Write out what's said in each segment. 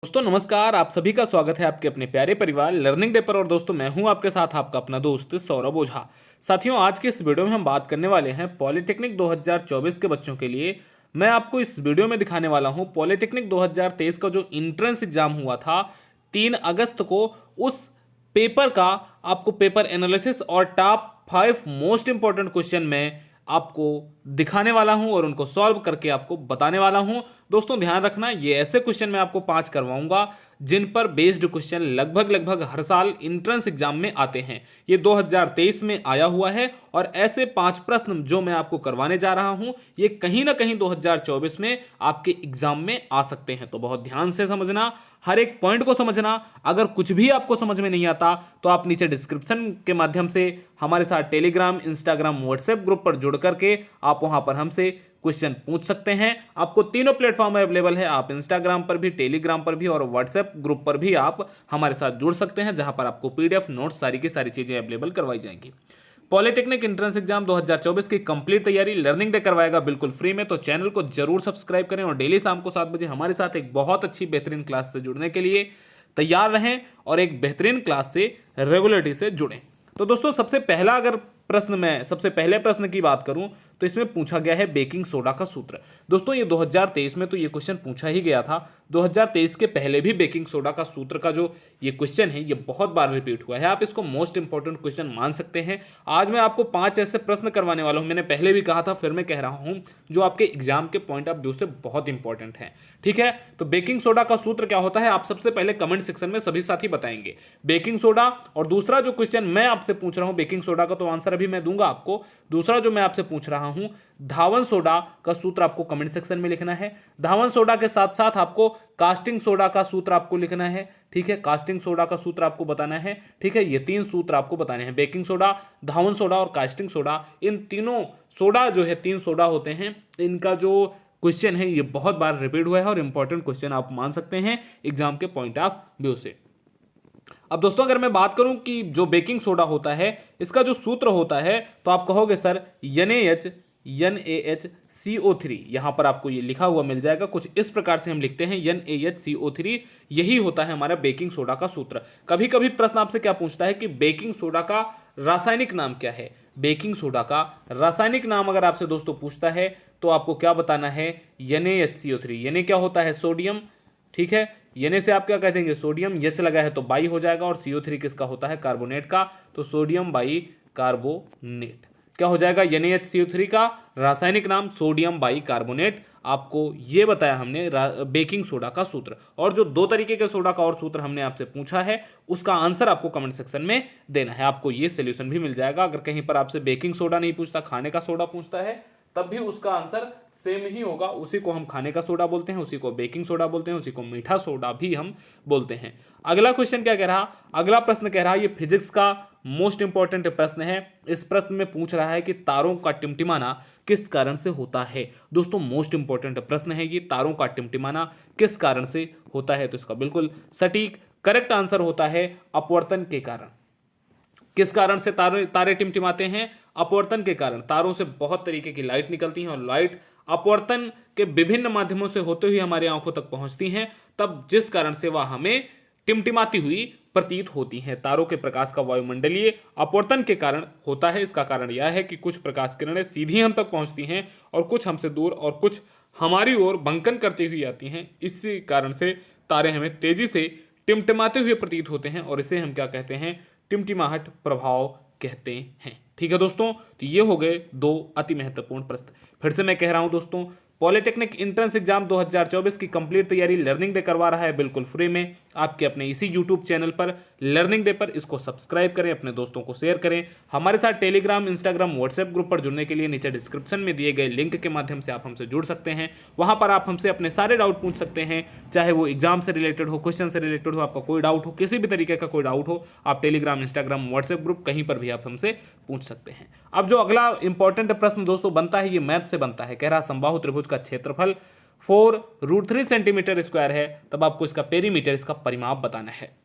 दोस्तों नमस्कार। आप सभी का स्वागत है आपके अपने प्यारे परिवार लर्निंग डे पर। और दोस्तों मैं हूं आपके साथ आपका अपना दोस्त सौरभ ओझा। साथियों आज के इस वीडियो में हम बात करने वाले हैं पॉलिटेक्निक 2024 के बच्चों के लिए। मैं आपको इस वीडियो में दिखाने वाला हूं पॉलिटेक्निक 2023 का जो इंट्रेंस एग्जाम हुआ था 3 अगस्त को, उस पेपर का आपको पेपर एनालिसिस और टॉप 5 मोस्ट इंपॉर्टेंट क्वेश्चन में आपको दिखाने वाला हूं और उनको सॉल्व करके आपको बताने वाला हूं। दोस्तों ध्यान रखना, ये ऐसे क्वेश्चन मैं आपको 5 करवाऊंगा जिन पर बेस्ड क्वेश्चन लगभग हर साल इंट्रेंस एग्जाम में आते हैं। ये 2023 में आया हुआ है और ऐसे 5 प्रश्न जो मैं आपको करवाने जा रहा हूं ये कहीं ना कहीं 2024 में आपके एग्जाम में आ सकते हैं। तो बहुत ध्यान से समझना, हर एक पॉइंट को समझना। अगर कुछ भी आपको समझ में नहीं आता तो आप नीचे डिस्क्रिप्शन के माध्यम से हमारे साथ टेलीग्राम, इंस्टाग्राम, व्हाट्सएप ग्रुप पर जुड़ करके आप वहां पर हमसे क्वेश्चन पूछ सकते हैं। आपको तीनों प्लेटफॉर्म अवेलेबल है, आप इंस्टाग्राम पर भी, टेलीग्राम पर भी और व्हाट्सएप ग्रुप पर भी आप हमारे साथ जुड़ सकते हैं, जहां पर आपको पीडीएफ नोट्स सारी की सारी चीजें अवेलेबल करवाई जाएंगी। पॉलिटेक्निक एंट्रेंस एग्जाम 2024 की कंप्लीट तैयारी लर्निंग डे करवाएगा बिल्कुल फ्री में। तो चैनल को जरूर सब्सक्राइब करें और डेली शाम को 7 बजे हमारे साथ एक बहुत अच्छी बेहतरीन क्लास से जुड़ने के लिए तैयार रहें और एक बेहतरीन क्लास से रेगुलरिटी से जुड़ें। तो दोस्तों सबसे पहले प्रश्न की बात करूं तो इसमें पूछा गया है बेकिंग सोडा का सूत्र। दोस्तों ये 2023 में तो ये क्वेश्चन पूछा ही गया था। 2023 के पहले भी बेकिंग सोडा का सूत्र का जो ये क्वेश्चन है ये बहुत बार रिपीट हुआ है। आप इसको मोस्ट इंपॉर्टेंट क्वेश्चन मान सकते हैं। आज मैं आपको 5 ऐसे प्रश्न करवाने वाला हूं, मैंने पहले भी कहा था फिर मैं कह रहा हूं, जो आपके एग्जाम के पॉइंट ऑफ व्यू से बहुत इंपॉर्टेंट है। ठीक है, तो बेकिंग सोडा का सूत्र क्या होता है आप सबसे पहले कमेंट सेक्शन में सभी साथी बताएंगे बेकिंग सोडा। और दूसरा जो क्वेश्चन मैं आपसे पूछ रहा हूं बेकिंग सोडा का, तो आंसर अभी मैं दूंगा आपको। दूसरा जो मैं आपसे पूछ रहा हूं धावन सोडा का सूत्र आपको कमेंट सेक्शन में लिखना है। धावन सोडा के साथ साथ आपको कास्टिंग सोडा का सूत्र आपको लिखना है। ठीक है, कास्टिंग सोडा का सूत्र आपको बताना है। ठीक है, ये 3 सूत्र आपको बताने हैं, बेकिंग सोडा, धावन सोडा और कास्टिंग सोडा। इन तीनों सोडा जो है 3 सोडा होते हैं, इनका जो क्वेश्चन है ये बहुत बार रिपीट हुआ है और इंपॉर्टेंट क्वेश्चन आप मान सकते हैं एग्जाम के पॉइंट ऑफ व्यू से। अब दोस्तों अगर मैं बात करूं कि जो बेकिंग सोडा होता है इसका जो सूत्र होता है, तो आप कहोगे सर NaHCO3, यहां पर आपको ये लिखा हुआ मिल जाएगा। कुछ इस प्रकार से हम लिखते हैं NaHCO3, यही होता है हमारा बेकिंग सोडा का सूत्र। कभी कभी प्रश्न आपसे क्या पूछता है कि बेकिंग सोडा का रासायनिक नाम क्या है। बेकिंग सोडा का रासायनिक नाम अगर आपसे दोस्तों पूछता है तो आपको क्या बताना है, NaHCO3। Na क्या होता है, सोडियम। ठीक है, Na से आप क्या कह देंगे, सोडियम। H लगा है तो बाई हो जाएगा और CO3 किसका होता है, कार्बोनेट का, तो सोडियम बाई कार्बोनेट क्या हो जाएगा, NaHCO3 का रासायनिक नाम सोडियम बाई कार्बोनेट। आपको ये बताया हमने बेकिंग सोडा का सूत्र। और जो 2 तरीके के सोडा का और सूत्र हमने आपसे पूछा है उसका आंसर आपको कमेंट सेक्शन में देना है। आपको ये सोल्यूशन भी मिल जाएगा। अगर कहीं पर आपसे बेकिंग सोडा नहीं पूछता, खाने का सोडा पूछता है, तब भी उसका आंसर सेम ही होगा। उसी को हम खाने का सोडा बोलते हैं, उसी को बेकिंग सोडा बोलते हैं, उसी को मीठा सोडा भी हम बोलते हैं। अगला क्वेश्चन क्या कह रहा, अगला प्रश्न कह रहा है, ये फिजिक्स का मोस्ट इंपॉर्टेंट प्रश्न है। इस प्रश्न में पूछ रहा है कि तारों का टिमटिमाना किस कारण से होता है। दोस्तों मोस्ट इंपॉर्टेंट प्रश्न है ये, तारों का टिमटिमाना किस कारण से होता है। तो इसका बिल्कुल सटीक करेक्ट आंसर होता है अपवर्तन के कारण। किस कारण से तारे टिमटिमाते हैं, अपवर्तन के कारण। तारों से बहुत तरीके की लाइट निकलती है और लाइट अपवर्तन के विभिन्न माध्यमों से होते हुए हमारी आंखों तक पहुंचती हैं, तब जिस कारण से वह हमें टिमटिमाती हुई प्रतीत होती हैं। तारों के प्रकाश का वायुमंडलीय अपवर्तन के कारण होता है। इसका कारण यह है कि कुछ प्रकाश किरणें सीधी हम तक पहुंचती हैं और कुछ हमसे दूर और कुछ हमारी ओर बंकन करती हुई आती हैं। इसी कारण से तारे हमें तेजी से टिमटिमाते हुए प्रतीत होते हैं और इसे हम क्या कहते हैं, टिमटिमाहट प्रभाव कहते हैं। ठीक है दोस्तों, तो ये हो गए 2 अति महत्वपूर्ण प्रश्न। फिर से मैं कह रहा हूं दोस्तों, पॉलिटेक्निक एंट्रेंस एग्जाम 2024 की कंप्लीट तैयारी लर्निंग डे करवा रहा है बिल्कुल फ्री में आपके अपने इसी यूट्यूब चैनल पर लर्निंग डे पर। इसको सब्सक्राइब करें, अपने दोस्तों को शेयर करें। हमारे साथ टेलीग्राम, इंस्टाग्राम, व्हाट्सएप ग्रुप पर जुड़ने के लिए नीचे डिस्क्रिप्शन में दिए गए लिंक के माध्यम से आप हमसे जुड़ सकते हैं। वहां पर आप हमसे अपने सारे डाउट पूछ सकते हैं, चाहे वो एग्जाम से रिलेटेड हो, क्वेश्चन से रिलेटेड हो, आपका कोई डाउट हो, किसी भी तरीके का कोई डाउट हो, आप टेलीग्राम, इंस्टाग्राम, व्हाट्सएप ग्रुप कहीं पर भी आप हमसे पूछ सकते हैं। अब जो अगला इंपॉर्टेंट प्रश्न दोस्तों बनता है, ये मैथ से बनता है। कह रहा समबाहु त्रिभुज का क्षेत्रफल 4√3 सेंटीमीटर स्क्वायर है, तब आपको इसका पेरीमीटर, इसका परिमाप बताना है।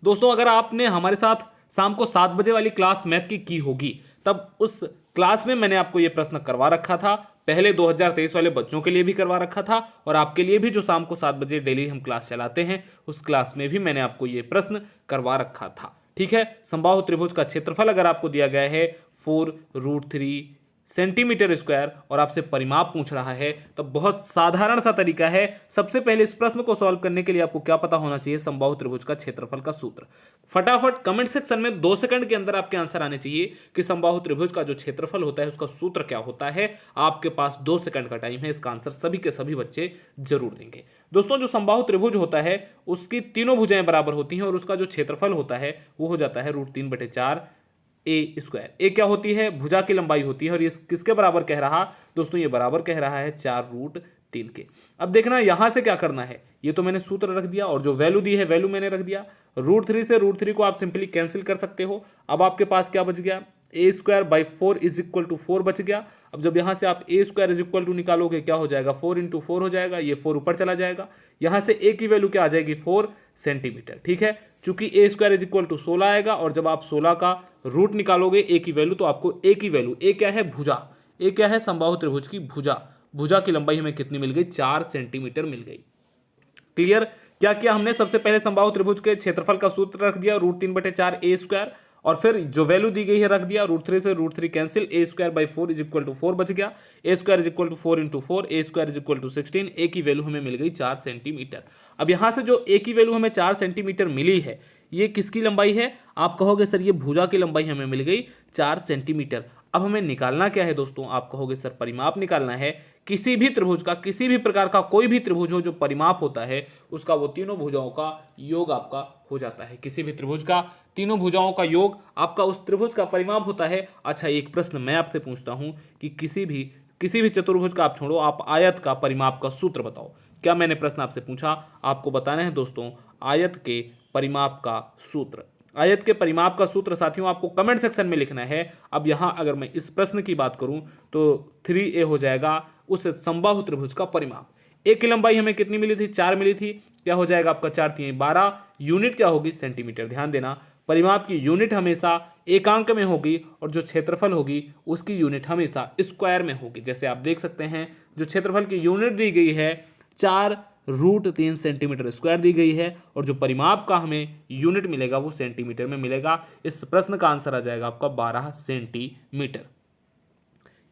दोस्तों अगर आपने हमारे साथ शाम को 7 बजे वाली क्लास मैथ की होगी, तब उस क्लास में मैंने आपको ये प्रश्न करवा रखा था, पहले 2023 वाले बच्चों के लिए भी करवा रखा था और आपके लिए भी जो शाम को 7 बजे डेली हम क्लास चलाते हैं उस क्लास में भी मैंने आपको ये प्रश्न करवा रखा था। ठीक है, समबाहु त्रिभुज का क्षेत्रफल अगर आपको दिया गया है 4√3 सेंटीमीटर स्क्वायर और आपसे परिमाप पूछ रहा है तो बहुत साधारण सा तरीका है। सबसे पहले इस प्रश्न को सॉल्व करने के लिए आपको क्या पता होना चाहिए, समबाहु त्रिभुज का क्षेत्रफल का सूत्र। फटाफट कमेंट सेक्शन में 2 सेकंड के अंदर आपके आंसर आने चाहिए कि समबाहु त्रिभुज का जो क्षेत्रफल होता है उसका सूत्र क्या होता है। आपके पास 2 सेकंड का टाइम है, इसका आंसर सभी के सभी बच्चे जरूर देंगे। दोस्तों, जो समबाहु त्रिभुज होता है उसकी तीनों भुजाएं बराबर होती हैं और उसका जो क्षेत्रफल होता है वो हो जाता है √3/4 ए स्क्वायर। ए क्या होती है, भुजा की लंबाई होती है और ये किसके बराबर कह रहा दोस्तों, ये बराबर कह रहा है 4√3 के। अब देखना यहां से क्या करना है, ये तो मैंने सूत्र रख दिया और जो वैल्यू दी है वैल्यू मैंने रख दिया। √3 से √3 को आप सिंपली कैंसिल कर सकते हो। अब आपके पास क्या बच गया, a² 4 = 4 बच गया। अब जब यहां से आप a² निकालोगे क्या हो जाएगा, 4 × 4 हो जाएगा, ये 4 ऊपर चला जाएगा। यहां से a की वैल्यू क्या आ जाएगी, 4 सेंटीमीटर। ठीक है, चूंकि a² 16 आएगा और जब आप 16 का रूट निकालोगे a की वैल्यू तो आपको a की वैल्यू, a क्या है, भुजा, a क्या है, समबाहु त्रिभुज की भुजा, भुजा की लंबाई हमें कितनी मिल गई, 4 सेंटीमीटर मिल गई। क्लियर, क्या किया हमने, सबसे पहले समबाहु त्रिभुज के क्षेत्रफल का सूत्र रख दिया √3/4 ए स्क्वायर और फिर जो वैल्यू दी गई है रख दिया, √3 से √3 कैंसिल, a² 4 = 4 बच गया, a² = 4 × 4, a² = 16, a की वैल्यू हमें मिल गई 4 सेंटीमीटर। अब यहां से जो a की वैल्यू हमें 4 सेंटीमीटर मिली है ये किसकी लंबाई है, आप कहोगे सर ये भुजा की लंबाई हमें मिल गई 4 सेंटीमीटर। अब हमें निकालना क्या है दोस्तों, आप कहोगे सर परिमाप निकालना है। किसी भी त्रिभुज का, किसी भी प्रकार का कोई भी त्रिभुज हो जो परिमाप होता है उसका वो तीनों भुजाओं का योग आपका हो जाता है। किसी भी त्रिभुज का तीनों भुजाओं का योग आपका उस त्रिभुज का परिमाप होता है। अच्छा, एक प्रश्न मैं आपसे पूछता हूं कि किसी भी चतुर्भुज का आप छोड़ो, आप आयत का परिमाप का सूत्र बताओ। क्या मैंने प्रश्न आपसे पूछा, आपको बताना है दोस्तों आयत के परिमाप का सूत्र। आयत के परिमाप का सूत्र साथियों आपको कमेंट सेक्शन में लिखना है। अब यहां अगर मैं इस प्रश्न की बात करूं तो 3a हो जाएगा उस समबाहु त्रिभुज का परिमाप। ए की लंबाई हमें कितनी मिली थी, 4 मिली थी, क्या हो जाएगा आपका 4 × 3 = 12, यूनिट क्या होगी, सेंटीमीटर। ध्यान देना, परिमाप की यूनिट हमेशा एकांक में होगी और जो क्षेत्रफल होगी उसकी यूनिट हमेशा स्क्वायर में होगी। जैसे आप देख सकते हैं जो क्षेत्रफल की यूनिट दी गई है 4√3 सेंटीमीटर स्क्वायर दी गई है और जो परिमाप का हमें यूनिट मिलेगा वो सेंटीमीटर में मिलेगा। इस प्रश्न का आंसर आ जाएगा आपका 12 सेंटीमीटर।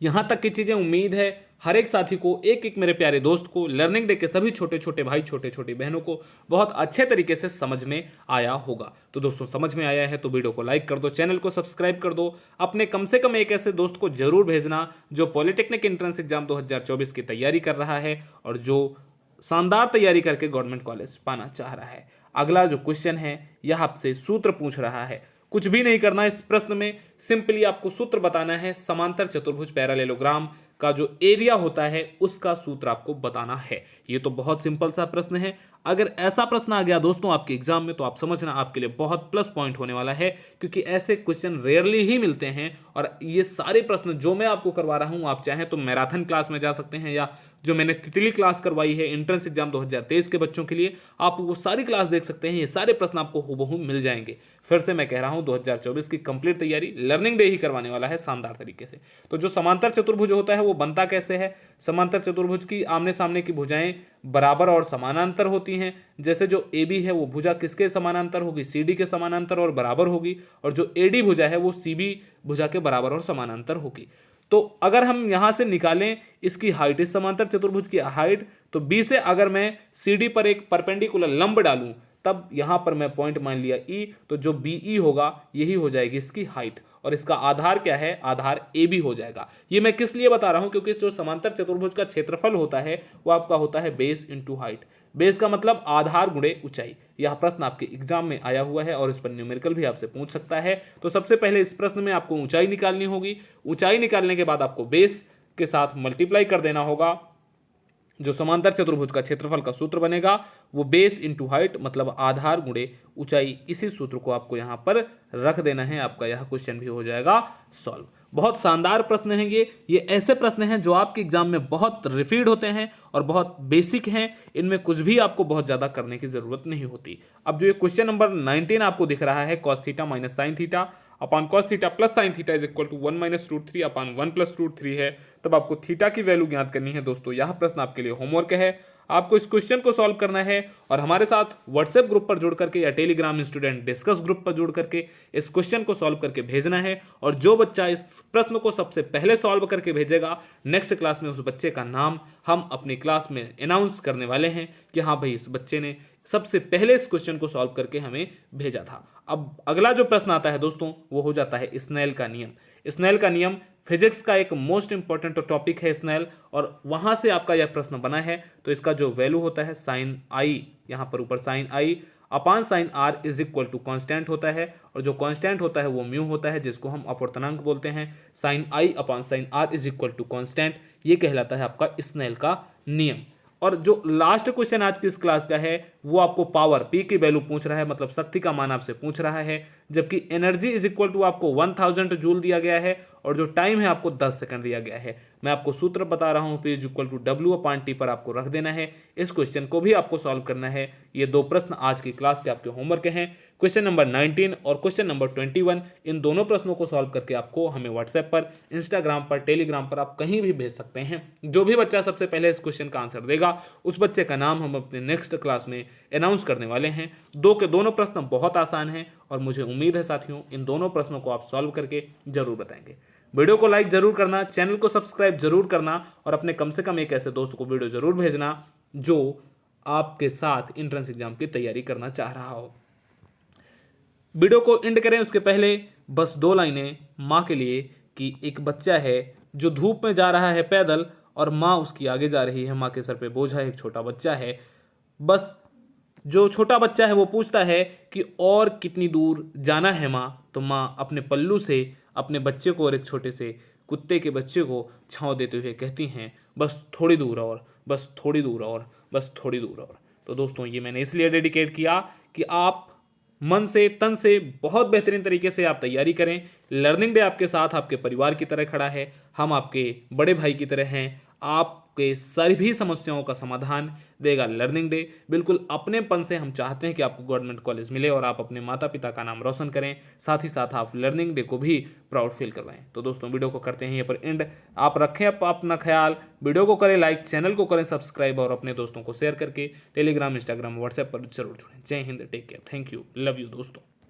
यहां तक की चीजें उम्मीद है हर एक साथी को, एक एक मेरे प्यारे दोस्त को, लर्निंग डे के सभी छोटे छोटे भाई, छोटे छोटे बहनों को बहुत अच्छे तरीके से समझ में आया होगा। तो दोस्तों समझ में आया है तो वीडियो को लाइक कर दो, चैनल को सब्सक्राइब कर दो, अपने कम से कम एक ऐसे दोस्त को जरूर भेजना जो पॉलिटेक्निक एंट्रेंस एग्जाम 2024 की तैयारी कर रहा है और जो शानदार तैयारी करके गवर्नमेंट कॉलेज पाना चाह रहा है। अगला जो क्वेश्चन है यह आपसे सूत्र पूछ रहा है। कुछ भी नहीं करना इस प्रश्न में, सिंपली आपको सूत्र बताना है। समांतर चतुर्भुज पैरेललोग्राम का जो एरिया होता है उसका सूत्र आपको बताना है। ये तो बहुत सिंपल सा प्रश्न है। अगर ऐसा प्रश्न आ गया दोस्तों आपके एग्जाम में तो आप समझना आपके लिए बहुत प्लस पॉइंट होने वाला है, क्योंकि ऐसे क्वेश्चन रेयरली ही मिलते हैं। और ये सारे प्रश्न जो मैं आपको करवा रहा हूं, आप चाहें तो मैराथन क्लास में जा सकते हैं या जो मैंने तितली क्लास करवाई है एंट्रेंस एग्जाम 2023 के बच्चों के लिए, आप वो सारी क्लास देख सकते हैं। ये सारे प्रश्न आपको हूबहू मिल जाएंगे। फिर से मैं कह रहा हूं 2024 की कंप्लीट तैयारी लर्निंग डे ही करवाने वाला है शानदार तरीके से। तो जो समांतर चतुर्भुज होता है वो बनता कैसे है, समांतर चतुर्भुज की आमने सामने की भुजाएं बराबर और समानांतर होती हैं। जैसे जो AB है वो भुजा किसके समानांतर होगी, CD के समानांतर और बराबर होगी, और जो AD भुजा है वो CB भुजा के बराबर और समानांतर होगी। तो अगर हम यहां से निकालें इसकी हाइट, इस समांतर चतुर्भुज की हाइट, तो B से अगर मैं CD पर एक परपेंडिकुलर लंब डालूं तब यहां पर मैं पॉइंट मान लिया E, तो जो BE होगा यही हो जाएगी इसकी हाइट, और इसका आधार क्या है, आधार AB हो जाएगा। ये मैं किस लिए बता रहा हूं, क्योंकि इस जो समांतर चतुर्भुज का क्षेत्रफल होता है वो आपका होता है बेस इंटू हाइट। बेस का मतलब आधार गुणे ऊंचाई। यह प्रश्न आपके एग्जाम में आया हुआ है और इस पर न्यूमेरिकल भी आपसे पूछ सकता है। तो सबसे पहले इस प्रश्न में आपको ऊंचाई निकालनी होगी। ऊंचाई निकालने के बाद आपको बेस के साथ मल्टीप्लाई कर देना होगा। जो समांतर चतुर्भुज का क्षेत्रफल का सूत्र बनेगा वो बेस इंटू हाइट मतलब आधार गुणे ऊंचाई। इसी सूत्र को आपको यहां पर रख देना है। आपका यह क्वेश्चन भी हो जाएगा सॉल्व। बहुत शानदार प्रश्न है ये ऐसे प्रश्न हैं जो आपके एग्जाम में बहुत रिपीट होते हैं और बहुत बेसिक हैं। इनमें कुछ भी आपको बहुत ज्यादा करने की जरूरत नहीं होती। अब जो ये क्वेश्चन नंबर 19 आपको दिख रहा है cos theta minus sine theta, upon cos theta plus sine theta is equal to 1 minus root three upon 1 plus root three है, तब आपको थीटा की वैल्यू ज्ञात करनी है। दोस्तों यह प्रश्न आपके लिए होमवर्क है, आपको इस क्वेश्चन को सॉल्व करना है और हमारे साथ व्हाट्सएप ग्रुप पर जुड़ करके या टेलीग्राम स्टूडेंट डिस्कस ग्रुप पर जुड़ करके इस क्वेश्चन को सॉल्व करके भेजना है। और जो बच्चा इस प्रश्न को सबसे पहले सॉल्व करके भेजेगा, नेक्स्ट क्लास में उस बच्चे का नाम हम अपनी क्लास में अनाउंस करने वाले हैं कि हाँ भाई इस बच्चे ने सबसे पहले इस क्वेश्चन को सॉल्व करके हमें भेजा था। अब अगला जो प्रश्न आता है दोस्तों वो हो जाता है स्नेल का नियम। स्नेल का नियम फिजिक्स का एक मोस्ट इंपॉर्टेंट टॉपिक है स्नेल, और वहां से आपका यह प्रश्न बना है। तो इसका जो वैल्यू होता है साइन आई, यहाँ पर ऊपर sine I upon sine R is equal to constant होता है, और जो कॉन्स्टेंट होता है वो म्यू होता है, जिसको हम अपवर्तनांक बोलते हैं। Sine I upon sine R is equal to constant, ये कहलाता है आपका स्नेल का नियम। और जो लास्ट क्वेश्चन आज की इस क्लास का है वो आपको पावर पी की वैल्यू पूछ रहा है, मतलब शक्ति का मान आपसे पूछ रहा है, जबकि एनर्जी इज इक्वल टू आपको 1000 जूल दिया गया है और जो टाइम है आपको 10 सेकंड दिया गया है। मैं आपको सूत्र बता रहा हूँ, P is equal to W upon T पर आपको रख देना है। इस क्वेश्चन को भी आपको सॉल्व करना है। ये दो प्रश्न आज की क्लास के आपके होमवर्क हैं, क्वेश्चन नंबर 19 और क्वेश्चन नंबर 21। इन दोनों प्रश्नों को सॉल्व करके आपको हमें व्हाट्सएप पर, इंस्टाग्राम पर, टेलीग्राम पर आप कहीं भी भेज सकते हैं। जो भी बच्चा सबसे पहले इस क्वेश्चन का आंसर देगा उस बच्चे का नाम हम अपने नेक्स्ट क्लास में अनाउंस करने वाले हैं। दो के दोनों प्रश्न बहुत आसान हैं और मुझे उम्मीद है साथियों इन दोनों प्रश्नों को आप सॉल्व करके जरूर बताएंगे। वीडियो को लाइक जरूर करना, चैनल को सब्सक्राइब जरूर करना और अपने कम से कम एक ऐसे दोस्त को वीडियो जरूर भेजना जो आपके साथ एंट्रेंस एग्जाम की तैयारी करना चाह रहा हो। वीडियो को एंड करें उसके पहले बस दो लाइनें माँ के लिए कि एक बच्चा है जो धूप में जा रहा है पैदल और माँ उसकी आगे जा रही है। माँ के सर पे बोझ है, एक छोटा बच्चा है। बस जो छोटा बच्चा है वो पूछता है कि और कितनी दूर जाना है माँ, तो माँ अपने पल्लू से अपने बच्चे को और एक छोटे से कुत्ते के बच्चे को छांव देते हुए कहती हैं बस थोड़ी दूर और, बस थोड़ी दूर और, बस थोड़ी दूर और। तो दोस्तों ये मैंने इसलिए डेडिकेट किया कि आप मन से तन से बहुत बेहतरीन तरीके से आप तैयारी करें। लर्निंग डे आपके साथ आपके परिवार की तरह खड़ा है, हम आपके बड़े भाई की तरह हैं। आपके सभी समस्याओं का समाधान देगा लर्निंग डे। बिल्कुल अपनेपन से हम चाहते हैं कि आपको गवर्नमेंट कॉलेज मिले और आप अपने माता पिता का नाम रोशन करें, साथ ही साथ आप लर्निंग डे को भी प्राउड फील करवाएं। तो दोस्तों वीडियो को करते हैं यहाँ पर एंड। आप रखें अपना ख्याल, वीडियो को करें लाइक, चैनल को करें सब्सक्राइब और अपने दोस्तों को शेयर करके टेलीग्राम, इंस्टाग्राम, व्हाट्सएप पर जरूर जुड़ें। जय हिंद, take care, thank you, love you दोस्तों।